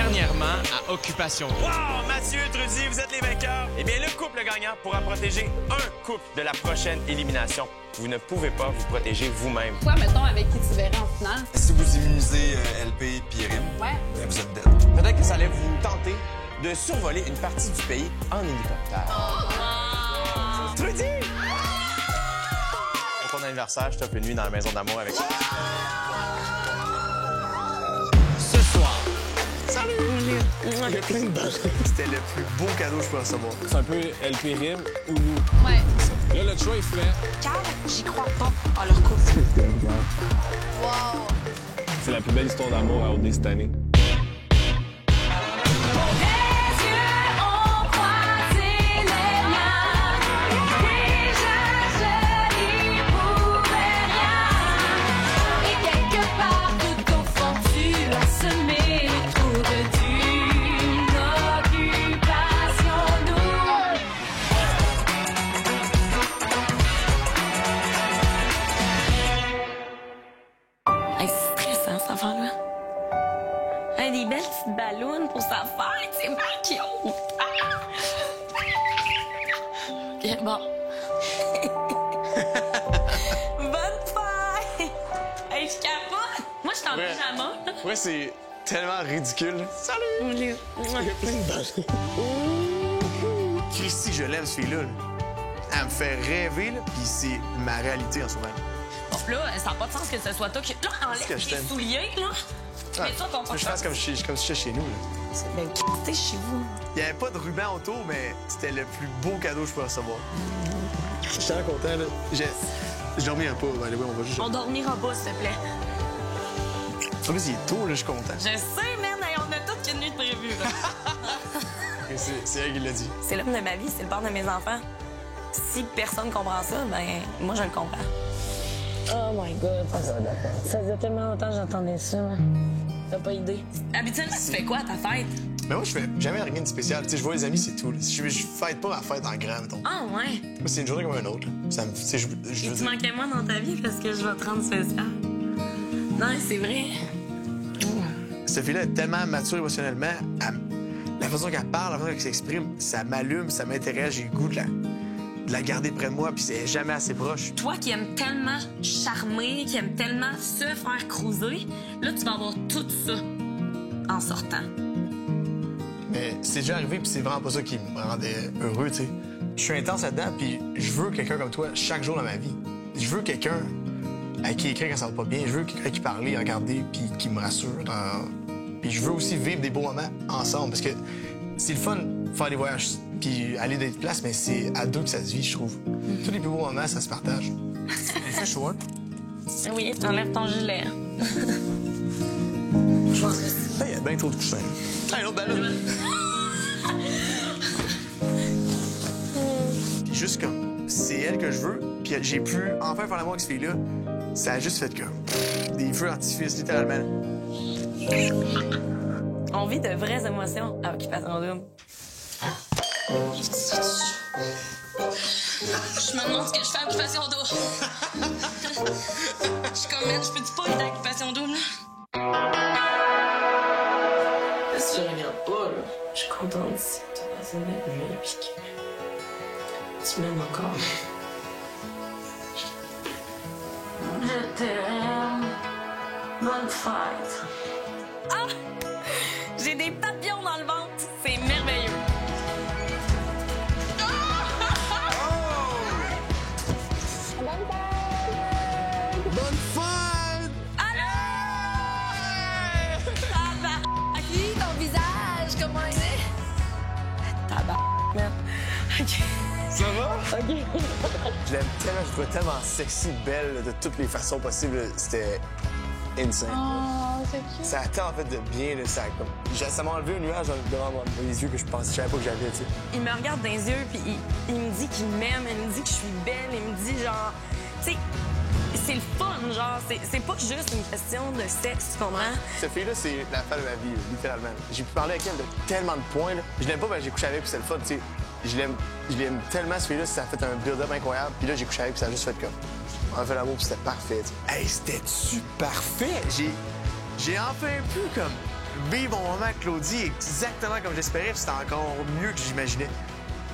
dernièrement à Occupation. Wow! Mathieu, Trudy, vous êtes les vainqueurs. Eh bien, le couple gagnant pourra protéger un couple de la prochaine élimination. Vous ne pouvez pas vous protéger vous-même. Toi, mettons, avec qui tu verrais en finale? Si vous immunisez LP et Rim, Ouais. vous êtes dead. Peut-être que ça allait vous tenter de survoler une partie du pays en hélicoptère. Trudy! Pour ton anniversaire, je t'offre une nuit dans la maison d'amour avec... Ce soir, Il y a plein de balles. C'était le plus beau cadeau que je peux recevoir. C'est un peu LP Rim ou nous. Ouais. Là, le choix est fait. Carl, j'y crois pas en leur couple. Wow. C'est la plus belle histoire d'amour à OD cette année. Hey, c'est stressant, cette affaire-là. Hey, des belles petites ballons pour sa fête, c'est mal cute. OK, bon. Bonne fête! Hey, je capote! Moi, je suis en pyjama. Ouais, c'est tellement ridicule. Salut! Il y a plein de balles. Christy, je l'aime, ce fille-là. Elle me fait rêver, là, puis c'est ma réalité en ce moment. Bon, là, ça n'a pas de sens que ce soit toi qui... Là, enlève que je tes t'aime. souliers, là. Ouais. Mets-toi ton Je fasse comme si j'étais chez nous. Là. C'est bien quitté chez vous. Il n'y avait pas de ruban autour, mais c'était le plus beau cadeau que je peux recevoir. Je suis tellement content, là. Je dormirai pas, on va juste... On dormira pas, s'il te plaît. En plus, il est tôt, là, je suis content. Je sais, man, hey, on a toute qu'une nuit de prévue, là. C'est elle qui l'a dit. C'est l'homme de ma vie, c'est le père de mes enfants. Si personne comprend ça, ben moi, je le comprends. Oh my God, ça faisait tellement longtemps que j'entendais ça. T'as pas idée. Habituellement, tu fais quoi à ta fête? Mais moi, je fais jamais rien de spécial. Tu sais, je vois les amis, c'est tout. Là. Je fête pas ma fête en grand, mettons. Ah ouais? Moi, c'est une journée comme une autre. Là. Ça me... Tu sais, je veux Tu dire... manquais moi dans ta vie parce que je vais te rendre spécial. Non, c'est vrai. Cette fille-là est tellement mature émotionnellement. La façon qu'elle parle, la façon qu'elle s'exprime, ça m'allume, ça m'intéresse. J'ai le goût de la garder près de moi, puis c'est jamais assez proche. Toi qui aimes tellement charmer, qui aimes tellement se faire cruiser, là, tu vas avoir tout ça en sortant. Mais c'est déjà arrivé, puis c'est vraiment pas ça qui me rendait heureux, tu sais. Je suis intense là-dedans, puis je veux quelqu'un comme toi chaque jour dans ma vie. Je veux quelqu'un à qui écrire quand ça va pas bien. Je veux quelqu'un qui parle, regarder, puis qui me rassure. Puis je veux aussi vivre des beaux moments ensemble, parce que c'est le fun de faire des voyages, puis aller dans des places, mais c'est à deux que ça se vit, je trouve. Tous les plus beaux moments, ça se partage. Il fait chaud, hein? Oui, enlève ton gilet. Je pense que c'est... Il y a bien trop de coussins. Ah, une autre ballon! Puis juste comme, c'est elle que je veux, puis j'ai pu enfin faire l'amour avec cette fille-là, ça a juste fait que des feux d'artifice, littéralement. On vit de vraies émotions à Occupation Double. Je me demande ce que je fais à Occupation Double. Je suis comme, man, je peux-tu pas être à Occupation Double? Si je regarde pas, là, je suis contente d'ici. Tu as passé une belle nuit, puis que tu m'aimes encore. Je t'aime. Bonne fête. Ah! J'ai des papillons dans le ventre. C'est merveilleux. Bonne fête! Allô! Tabarnak! Ton visage, comment il est? Tabarnak. OK. Ça va? OK. Je l'aime tellement, je la trouvais tellement sexy, belle, de toutes les façons possibles. C'était insane. Oh, c'est cute. Ça a tant fait de bien, là, ça m'a enlevé un nuage devant les yeux que je savais pas que j'avais, tu sais. Il me regarde dans les yeux, puis il me dit qu'il m'aime, il me dit que je suis belle, il me dit genre... Tu sais, c'est le fun, genre, c'est pas juste une question de sexe, tu comprends? Cette fille-là, c'est la femme de ma vie, littéralement. J'ai pu parler avec elle de tellement de points, là. Je l'aime pas, ben j'ai couché avec, puis c'est le fun, tu sais. Je l'aime tellement, cette fille-là, ça a fait un build-up incroyable. Puis là, j'ai couché avec, puis ça a juste fait comme... On a fait l'amour, puis c'était parfait, tu sais. Hey, c'était-tu parfait? J'ai enfin pu, comme, vivre mon moment avec Claudie exactement comme j'espérais, puis c'était encore mieux que j'imaginais.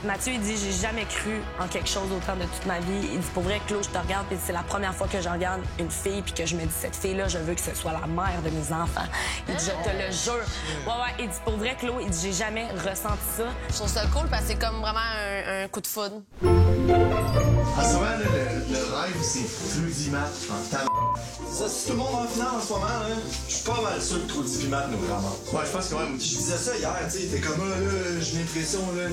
Mathieu, il dit, j'ai jamais cru en quelque chose autant de toute ma vie. Il dit, pour vrai, Claude, je te regarde, puis c'est la première fois que je regarde une fille, puis que je me dis, cette fille-là, je veux que ce soit la mère de mes enfants. Il dit, je te le jure. Ouais, il dit, pour vrai, Claude, il dit, j'ai jamais ressenti ça. Je trouve ça cool parce que c'est comme vraiment un coup de foudre. En ce moment, là, le rêve, c'est Claudie Matt en tabac. Ça, si tout le monde en finale en ce moment, là, je suis pas mal sûr que Claudie puis Matt nous vraiment. Ouais, je pense que ouais, Je disais ça hier, tu sais, t'es comme là, j'ai l'impression, là,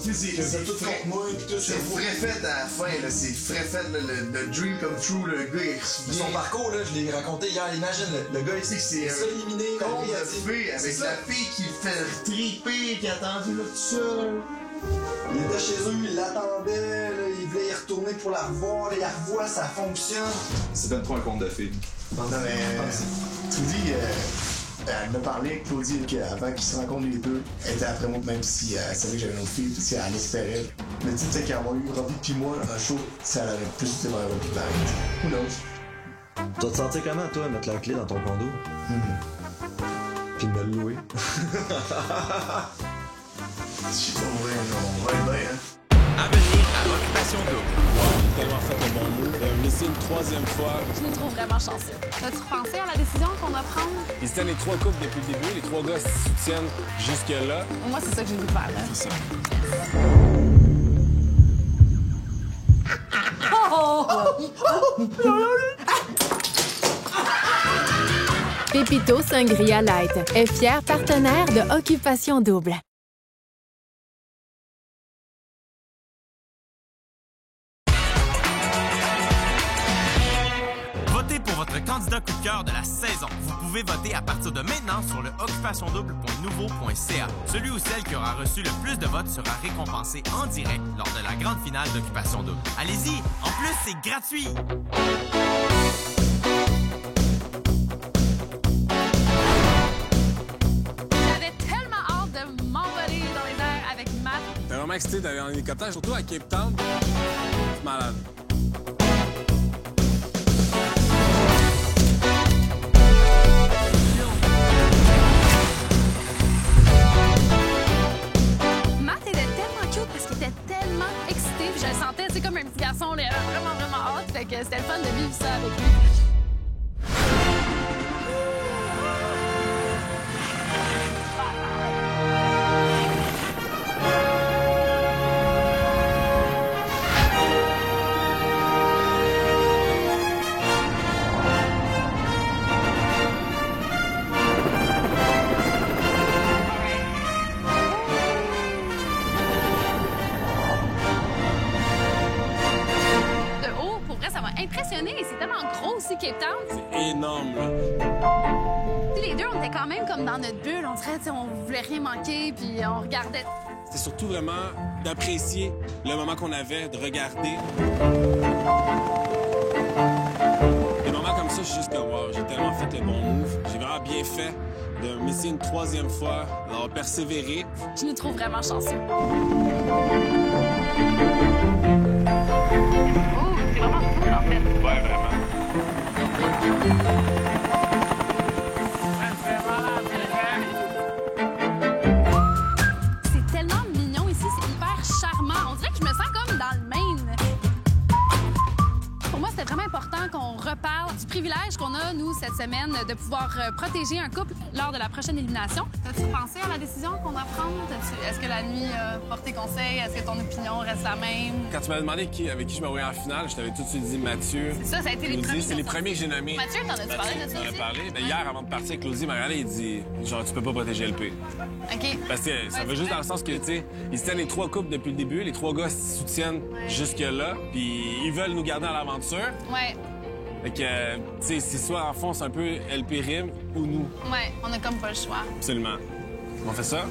c'est tout contre moi, pis tout, c'est frais fait à la fin, là. C'est frais fait, là, le dream come true, le gars, il son parcours, là, je l'ai raconté hier. Imagine, le gars, il c'est s'est éliminé. con de fille avec la fille qui le fait triper, qui a attendu là tout seul. Il était chez eux, il l'attendait, là, il voulait y retourner pour la revoir, là, il la revoit, ça fonctionne. C'est même pas un conte de filles. Non, mais Claudie, elle m'a parlé, Claudie, qu'avant qu'ils se rencontrent les deux, elle était après moi, même si elle savait que j'avais une autre fille, puis elle espérait. Mais tu sais, peut-être qu'elle aurait eu Robbie puis moi, un show, ça elle aurait plus été vers Robbie pareil. Who knows? Tu vas te sentir comment, toi, mettre la clé dans ton condo? Puis me le louer? Je sais pas, on va être bien, hein? À venir à Occupation Double. Wow, j'ai tellement fait le bon mot. Me laisser une troisième fois. Je nous trouve vraiment chanceux. As-tu pensé à la décision qu'on va prendre? Ils se tiennent les trois couples depuis le début. Les trois gars se soutiennent jusque-là. Moi, c'est ça que j'ai voulu faire. Là. C'est ça. Pépito Sangria Light est fier partenaire de Occupation Double. Votez pour votre candidat coup de cœur de la saison. Vous pouvez voter à partir de maintenant sur le occupationdouble.nouveau.ca. Celui ou celle qui aura reçu le plus de votes sera récompensé en direct lors de la grande finale d'Occupation Double. Allez-y, en plus c'est gratuit. J'avais tellement hâte de m'envoler dans les airs avec Matt. T'es vraiment excité d'aller en hélicoptère, surtout à Cape Town. C'est malade. Matt était tellement cute parce qu'il était tellement excité. Puis je le sentais, c'est comme un petit garçon, là, il avait vraiment, vraiment hâte. Fait que c'était le fun de vivre ça avec lui. De haut, pour vrai, ça m'a impressionné. C'est tellement gros aussi, Cape Town. C'est énorme, là. Tu sais, les deux, on était quand même comme dans notre bulle. On dirait, tu sais, on voulait rien manquer, puis on regardait. C'était surtout vraiment d'apprécier le moment qu'on avait, de regarder. Des moments comme ça, je suis juste comme, wow, j'ai tellement fait le bon move. J'ai vraiment bien fait de m'essayer une troisième fois, d'avoir persévéré. Je nous trouve vraiment chanceux. Oh, c'est vraiment cool, en fait. Ouais, vraiment. C'est tellement mignon ici, c'est hyper charmant. On dirait que je me sens comme dans le Maine. Pour moi, c'était vraiment important qu'on reparle du privilège qu'on a, nous, cette semaine, de pouvoir protéger un couple lors de la prochaine élimination. As-tu pensé à la décision qu'on doit prendre? Est-ce que la nuit a porté conseil? Est-ce que ton opinion reste la même? Quand tu m'as demandé avec qui je me voyais en finale, je t'avais tout de suite dit Mathieu. C'est ça, ça a été les Claudie, premiers. c'est les premiers que j'ai nommés. Mathieu, t'en as-tu parlé de ça On en a aussi? parlé. Ben, hier, avant de partir, Claudie m'a regardé et dit genre, tu peux pas protéger LP. OK. Parce que ça Ouais, va c'est juste vrai. dans le sens que, tu sais, ils se tiennent les trois couples depuis le début, les trois gars se soutiennent jusque-là, puis ils veulent nous garder à l'aventure. Ouais, Fait que, tu sais, c'est soit en fond, c'est un peu LP Rim ou nous. ouais, on a comme pas le choix. Absolument. On fait ça?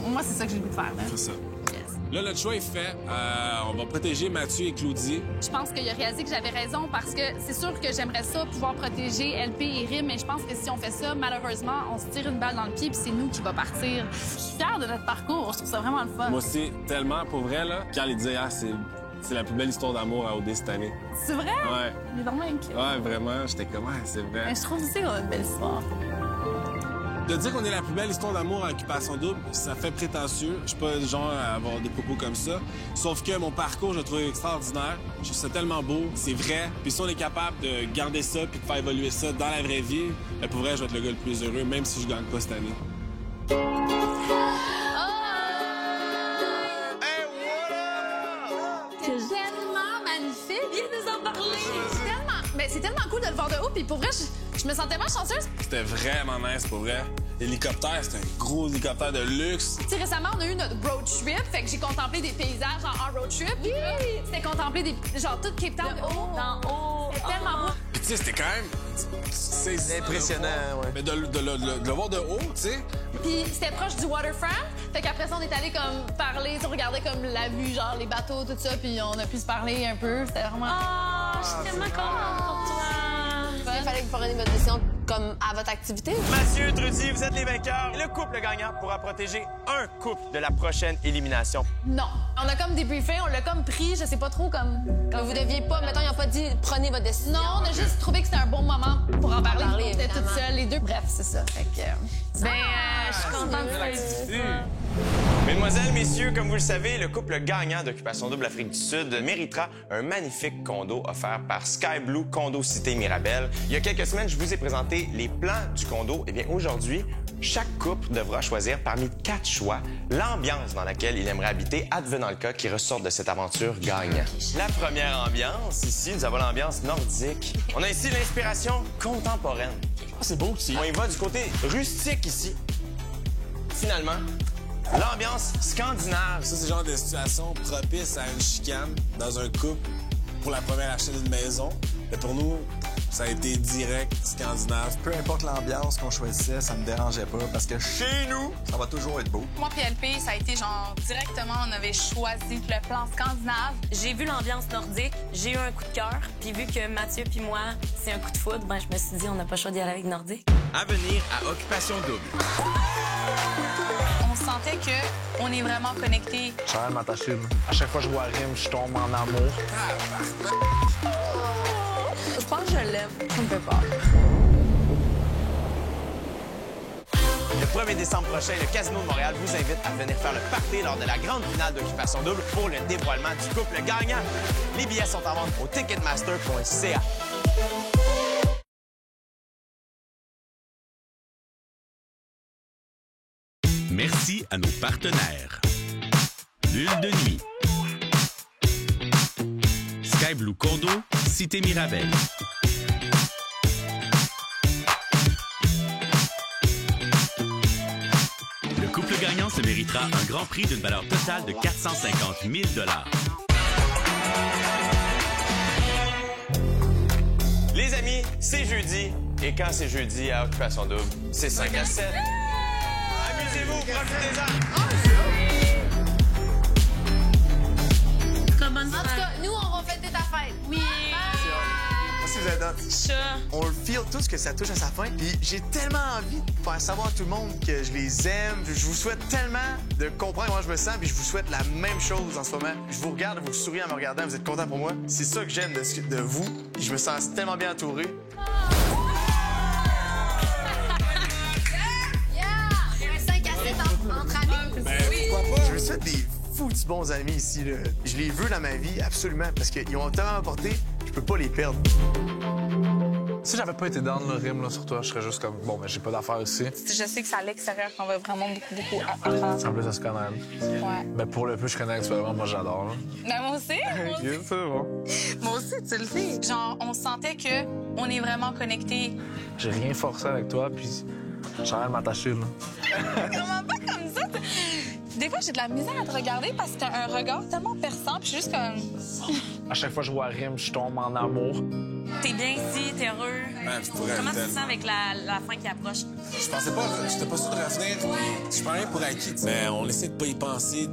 Moi, c'est ça que j'ai voulu faire. Là. On fait ça. Yes. Là, notre choix est fait. On va protéger Mathieu et Claudie. Je pense qu'il a réalisé que j'avais raison parce que c'est sûr que j'aimerais ça, pouvoir protéger LP et Rim, mais je pense que si on fait ça, malheureusement, on se tire une balle dans le pied puis c'est nous qui va partir. Je suis fière de notre parcours. Je trouve ça vraiment le fun. Moi aussi, tellement, pour vrai, là. Quand il disait, hier, c'est la plus belle histoire d'amour à OD cette année. C'est vrai? Ouais. Il est vraiment cute. Ouais, vraiment. J'étais comme, ouais, c'est vrai. Mais je trouve aussi qu'on a une belle histoire. De dire qu'on est la plus belle histoire d'amour en occupation double, ça fait prétentieux. Je suis pas le genre à avoir des propos comme ça. Sauf que mon parcours, je le trouve extraordinaire. Je trouve ça tellement beau, c'est vrai. Puis si on est capable de garder ça puis de faire évoluer ça dans la vraie vie, ben pour vrai, je vais être le gars le plus heureux, même si je gagne pas cette année. C'est tellement magnifique! Viens nous en parler! C'est tellement cool de le voir de haut, puis pour vrai, je me sens tellement chanceuse. C'était vraiment nice, pour vrai. L'hélicoptère, c'était un gros hélicoptère de luxe. Tu sais, récemment, on a eu notre road trip, fait que j'ai contemplé des paysages en road trip. Oui! C'était contempler des... genre tout Cape Town de haut. D'en haut. C'était tellement beau. Puis tu sais, c'était quand même... C'est impressionnant, ouais. Mais de le voir de haut, tu sais. Puis c'était proche du waterfront, fait qu'après ça, on est allé comme parler, on regardait comme la vue, genre les bateaux, tout ça, puis on a pu se parler un peu. C'était vraiment... Je suis tellement contente pour toi. Il fallait que vous preniez votre décision comme à votre activité. Mathieu, Trudy, vous êtes les vainqueurs. Et le couple gagnant pourra protéger un couple de la prochaine élimination. Non. On a comme débriefé, on l'a comme pris, je sais pas trop comme... Mais vous deviez pas, mettons, ils n'ont pas dit prenez votre décision. Non, on a juste trouvé que c'était un bon moment pour en parler. On était évidemment. toutes seules, les deux. Bref, c'est ça. Fait que... Je suis contente de faire ça. Mesdemoiselles, messieurs, comme vous le savez, le couple gagnant d'Occupation Double Afrique du Sud méritera un magnifique condo offert par Sky Blue Condo Cité Mirabel. Il y a quelques semaines, je vous ai présenté les plans du condo. Eh bien, aujourd'hui, chaque couple devra choisir parmi 4 choix l'ambiance dans laquelle il aimerait habiter, advenant le cas qui ressort de cette aventure gagnant. La première ambiance, ici, nous avons l'ambiance nordique. On a ici l'inspiration contemporaine. Ah, c'est beau aussi. On y va du côté rustique ici. Finalement, l'ambiance scandinave. Ça, c'est le genre de situation propice à une chicane dans un couple pour la première achat d'une maison. Mais pour nous, ça a été direct scandinave. Peu importe l'ambiance qu'on choisissait, ça me dérangeait pas parce que chez nous, ça va toujours être beau. Moi puis LP, ça a été genre directement, on avait choisi le plan scandinave. J'ai vu l'ambiance nordique, j'ai eu un coup de cœur, puis vu que Mathieu puis moi, c'est un coup de foudre, ben je me suis dit on n'a pas le choix d'y aller avec nordique. À venir à Occupation Double. On sentait que on est vraiment connectés. Charles Matachume. À chaque fois que je vois Rim, je tombe en amour. Je pense que je l'aime. Ça me fait peur. Le 1er décembre prochain, le Casino de Montréal vous invite à venir faire le party lors de la grande finale d'Occupation Double pour le dévoilement du couple gagnant. Les billets sont en vente au ticketmaster.ca. Merci à nos partenaires. Bulle de nuit. Sky Blue Condo, Cité Mirabel. Le couple gagnant se méritera un grand prix d'une valeur totale de 450 000 $. Les amis, c'est jeudi. Et quand c'est jeudi à Occupation Double, c'est 5 à 7. Amusez-vous, profitez-en. En tout cas, nous, on va fêter ta fête. Oui. Merci, vous êtes là. On le feel tous que ça touche à sa fin. Puis j'ai tellement envie de faire savoir à tout le monde que je les aime. Je vous souhaite tellement de comprendre comment je me sens. Puis je vous souhaite la même chose en ce moment. Je vous regarde, vous souriez en me regardant. Vous êtes contents pour moi. C'est ça que j'aime de vous. Je me sens tellement bien entouré. Yeah! Un 5 à 7 entre amis. Ben, pourquoi pas? Je me souhaite des foutus bons amis ici, là. Je les veux dans ma vie, absolument, parce qu'ils ont tellement apporté, je peux pas les perdre. Si j'avais pas été dans le Rim là, sur toi, je serais juste comme, bon, ben j'ai pas d'affaires ici. Je sais que c'est à l'extérieur qu'on va vraiment beaucoup apprendre. En plus, ça se connaît. Ouais. Ben pour le peu, je connais actuellement, moi j'adore. Là. Ben moi aussi. C'est bon. Moi aussi, tu le sais. Genre, on sentait que on est vraiment connectés. J'ai rien forcé avec toi, puis Charles m'attacher, là. Comment pas comme ça? Des fois, j'ai de la misère à te regarder parce que t'as un regard tellement perçant, puis je suis juste comme... À chaque fois que je vois Rim, je tombe en amour. T'es bien ici, t'es heureux. Comment tu te sens avec la fin qui approche? Je pensais pas, j'étais pas sûr de revenir. Je prends rien pour acquis. Mais on essaie de pas y penser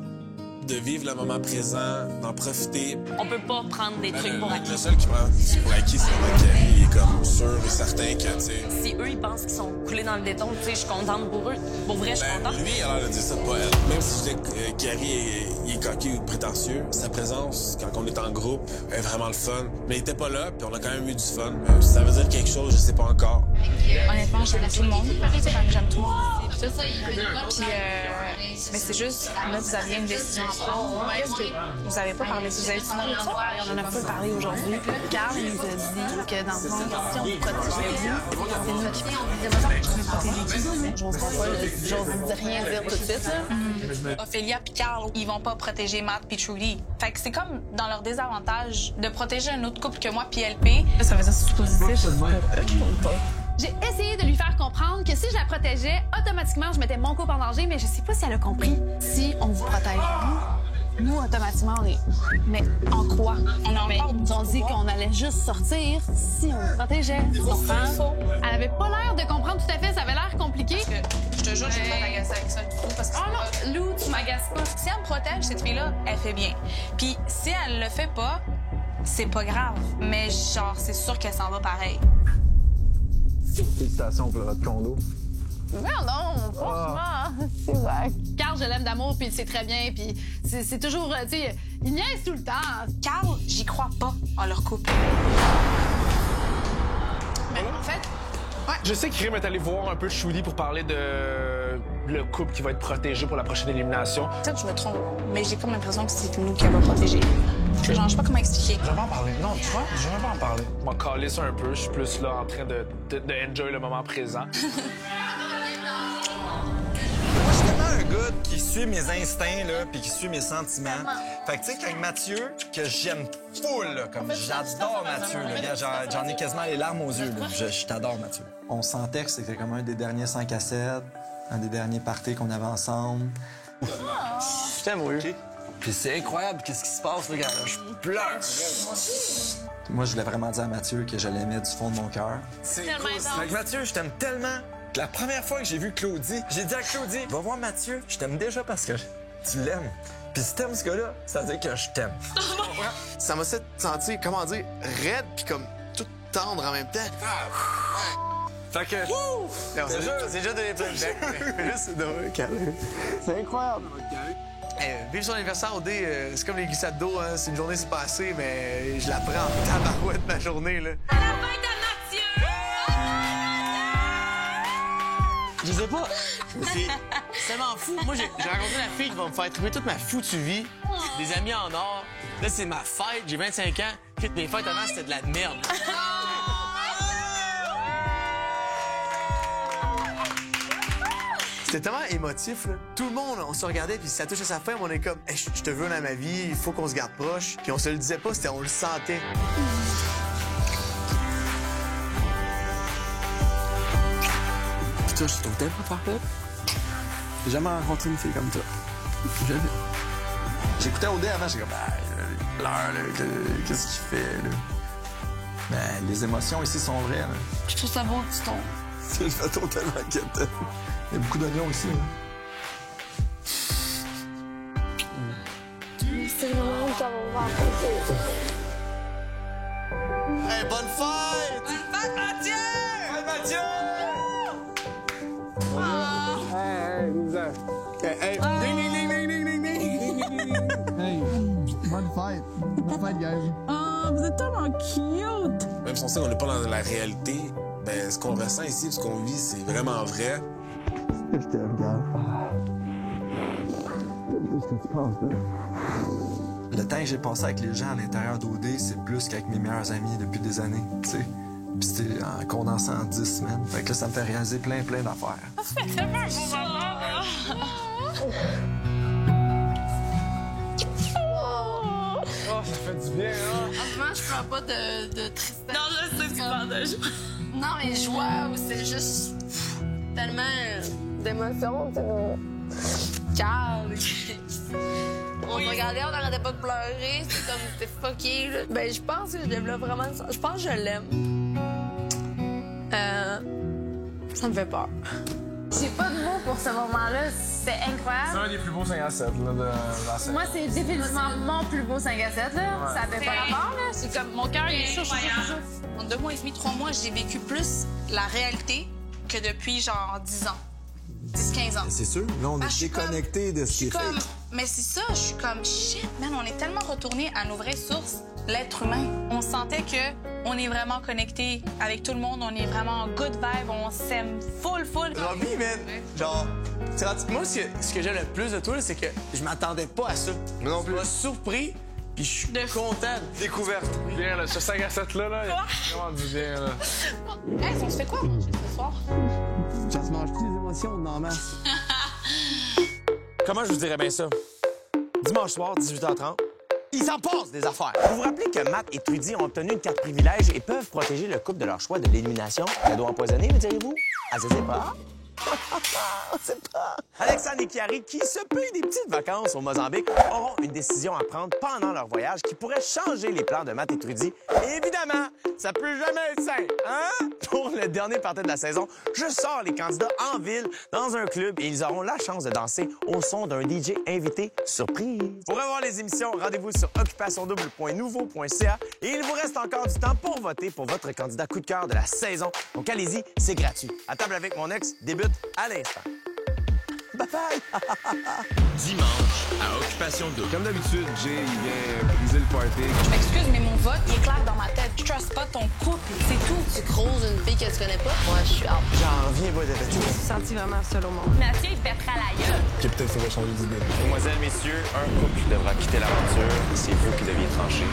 de vivre le moment présent, d'en profiter. On peut pas prendre des trucs pour acquis. Le seul qui prend pour acquis, c'est vraiment Carrie. Il est comme sûr et certain que, tu sais... Si eux, ils pensent qu'ils sont coulés dans le béton, tu sais, je suis contente pour eux. Pour vrai, je suis contente. Lui, il a l'air de dire ça, pas elle. Même si je dis que Carrie est coquille ou prétentieux, sa présence, quand on est en groupe, est vraiment le fun. Mais il était pas là, puis on a quand même eu du fun. Ça veut dire quelque chose, je sais pas encore. Honnêtement, j'aime tout le monde. J'aime tout le monde. Puis, mais c'est juste, là, vous aviez une décision à prendre. Vous avez pas parlé, vous avez dit non, on en a pas parlé aujourd'hui. Carl, il nous a dit que dans le fond, si on vous protégeait vous, c'est notre fille. J'ose rien dire tout de suite. Ophélia et Carl, ils vont pas protéger Matt et Trudy. Fait que c'est comme dans leur désavantage de protéger un autre couple que moi puis LP. Ça veut dire que c'est positif. J'ai essayé de lui faire comprendre que si je la protégeais, automatiquement, je mettais mon couple en danger, mais je sais pas si elle a compris. Si on vous protège, nous, automatiquement, on est... Mais en quoi? On a dit qu'on allait juste sortir si on vous protégeait. Elle avait pas l'air de comprendre tout à fait, ça avait l'air compliqué. Je te jure, j'ai pas m'agacer avec ça du tout. Parce que non, Lou, tu m'agaces pas. Si elle me protège, cette fille-là, elle fait bien. Puis si elle le fait pas, c'est pas grave. Mais genre, c'est sûr qu'elle s'en va pareil. Félicitations pour votre condo. Non, franchement, c'est vrai. Carl, je l'aime d'amour, puis il sait très bien, puis c'est toujours, tu sais, il niaise tout le temps. Carl, j'y crois pas en leur couple. Mais en fait, ouais. Je sais que Krim est allé voir un peu Trudy pour parler de le couple qui va être protégé pour la prochaine élimination. Peut-être que je me trompe, mais j'ai comme l'impression que c'est nous qui va protéger. Genre, je sais pas comment expliquer. Je vais pas en parler. Non, tu vois, je vais pas en parler. Je m'en calisse un peu. Je suis plus là en train de enjoy le moment présent. Moi, je suis tellement un gars qui suit mes instincts, là, puis qui suit mes sentiments. Fait que, tu sais, quand Mathieu, que j'aime full, là, comme j'adore Mathieu, là, j'en ai quasiment les larmes aux yeux, là. Je t'adore, Mathieu. On sentait que c'était comme un des derniers 5 à 7, un des derniers parties qu'on avait ensemble. Je t'aime, oui. Puis c'est incroyable, qu'est-ce qui se passe, là, gars? Je pleure. Moi, je voulais vraiment dire à Mathieu que je l'aimais du fond de mon cœur. C'est cool. Fait que Mathieu, je t'aime tellement que la première fois que j'ai vu Claudie, j'ai dit à Claudie, va voir Mathieu, je t'aime déjà parce que tu l'aimes. Puis si t'aimes ce gars-là, ça veut dire que je t'aime. Ça m'a senti, comment dire, raide puis comme tout tendre en même temps. Fait que... C'est déjà donné plein de bec. C'est drôle, câlin. C'est incroyable. Vivre son anniversaire au dé, c'est comme les glissades d'eau, hein. C'est une journée, c'est passé, mais je la prends en tabarouette ma journée, là. À la fête à Mathieu! Je sais pas. C'est tellement fou. Moi, j'ai rencontré la fille qui va me faire trouver toute ma foutue vie. Des amis en or. Là, c'est ma fête. J'ai 25 ans. Puis mes fêtes avant, c'était de la merde. C'était tellement émotif, là. Tout le monde, on se regardait, puis ça touche à sa fin, on est comme, hey, je te veux dans ma vie, il faut qu'on se garde proche. Puis on se le disait pas, on le sentait. Putain, je suis ton tel pour faire peur. J'ai jamais rencontré une fille comme toi. Jamais. J'écoutais OD avant, j'étais comme, il pleure, là, qu'est-ce qu'il fait, là? Ben, les émotions ici sont vraies, là. Je trouve ça beau, tu tombes. C'est le photo tellement quête. Il y a beaucoup d'oignons aussi, là. C'est vraiment que ça va rencontrer. Hey, bonne fête! Bonne fête, Mathieu! Hey, Mathieu! Hey, ding, ding, ding, ding, ding, ding, ding. Hey, bonne fête. Bonne fête, guys. Oh, vous êtes tellement cute! Même si on sait qu'on n'est pas dans la réalité, ben, ce qu'on ressent ici, ce qu'on vit, c'est vraiment vrai. Je t'aime, Gab. Qu'est-ce que tu penses, là? Le temps que j'ai passé avec les gens à l'intérieur d'OD, c'est plus qu'avec mes meilleurs amis depuis des années, tu sais. Puis c'était en condensé en 10 semaines. Fait que là, ça me fait réaliser plein d'affaires. Ça fait tellement un beau moment! Oh, ça fait du bien, hein? En ce moment, je parle pas de tristesse. Non, je sais que tu parles de joie. Non, mais joie, c'est juste tellement d'émotions. Carl. On se regardait, on n'arrêtait pas de pleurer. C'est comme, c'était fucké, là. Ben, je pense que je développe vraiment... Je pense que je l'aime. Ça me fait peur. J'ai pas de mots pour ce moment-là. C'était incroyable. C'est un des plus beaux 5 à 7 là, de la scène. Moi, c'est définitivement mon plus beau 5 à 7. Là. Ouais. Ça fait pas rapport. Là. C'est comme mon cœur, il est chaud. En 2 mois et demi, 3 mois, j'ai vécu plus la réalité que depuis genre 10 ans. 10-15 ans. C'est sûr. Là, on est déconnecté de ce qui est fait. Mais c'est ça, je suis comme, shit, man, on est tellement retourné à nos vraies sources, l'être humain. On sentait qu'on est vraiment connecté avec tout le monde, on est vraiment en good vibe, on s'aime full. Robbie, man, genre, moi, ce que j'aime le plus de toi, c'est que je m'attendais pas à ça. Moi non plus. Tu m'as surpris, puis je suis content. Découverte. Bien, là, ce 5 à 7 là, il a vraiment du bien, là. Hey, on se fait quoi manger ce soir? Ça se mange plus les émotions, on en masse. Comment je vous dirais bien ça? Dimanche soir, 18h30, il s'en passe des affaires. Vous vous rappelez que Matt et Trudy ont obtenu une carte privilège et peuvent protéger le couple de leur choix de l'élimination? Cadeau empoisonné, me direz-vous? Ah, je sais pas. On sait pas. Alexandre et Chiari, qui se payent des petites vacances au Mozambique, auront une décision à prendre pendant leur voyage qui pourrait changer les plans de Matt et Trudy. Et évidemment, ça peut jamais être simple, hein? Pour le dernier party de la saison, je sors les candidats en ville dans un club et ils auront la chance de danser au son d'un DJ invité surprise. Pour revoir les émissions, rendez-vous sur occupationdouble.nouveau.ca et il vous reste encore du temps pour voter pour votre candidat coup de cœur de la saison. Donc allez-y, c'est gratuit. À table avec mon ex débute à l'instant. Bye bye! Dimanche, à Occupation Double. Comme d'habitude, Jay, il vient briser le party. Je m'excuse, mais mon vote, il est clair dans ma tête. Je trust pas ton couple, c'est tout. Tu croses une fille que tu connais pas? Moi, je suis out. J'en reviens pas de Je me suis sentie vraiment seule au monde. Mathieu, il pètera la gueule. Ok, peut-être qu'il va changer d'idée. Mesdemoiselles, messieurs, un couple devra quitter l'aventure. C'est vous qui deviez trancher.